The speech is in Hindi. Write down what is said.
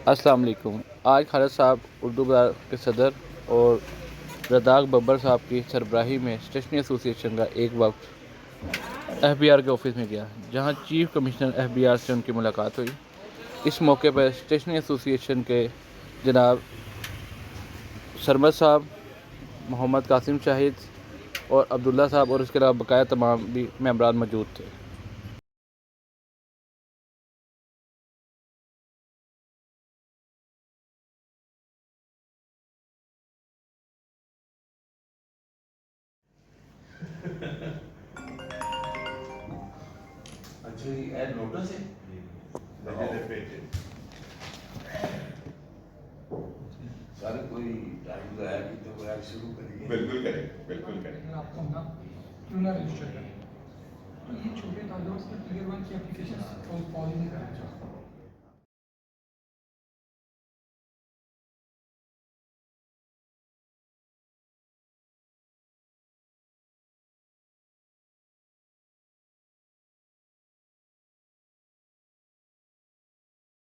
अस्सलाम वालेकुम। आज खालिद साहब उर्दू बाज़ार के सदर और रज़ाक बब्बर साहब की सरबराही में स्टेशनरी एसोसिएशन का एक वक्त एफबीआर के ऑफिस में गया, जहां चीफ कमिश्नर एफबीआर से उनकी मुलाकात हुई। इस मौके पर स्टेशनरी एसोसिएशन के जनाब सरमद साहब, मोहम्मद कासिम शाहिद और अब्दुल्ला साहब और इसके अलावा बकाया तमाम भी मेंबरान मौजूद थे। अच्छा ये ऐड नोटिस है। सारे कोई टाइम तो है कि तो ऐड शुरू करिए। बिल्कुल करें, बिल्कुल करें। आपको ना क्यों ना रजिस्टर करें। तो ये छोटे ताल्लुक में टियर 1 की एप्लीकेशन फॉलो नहीं करना चाहिए।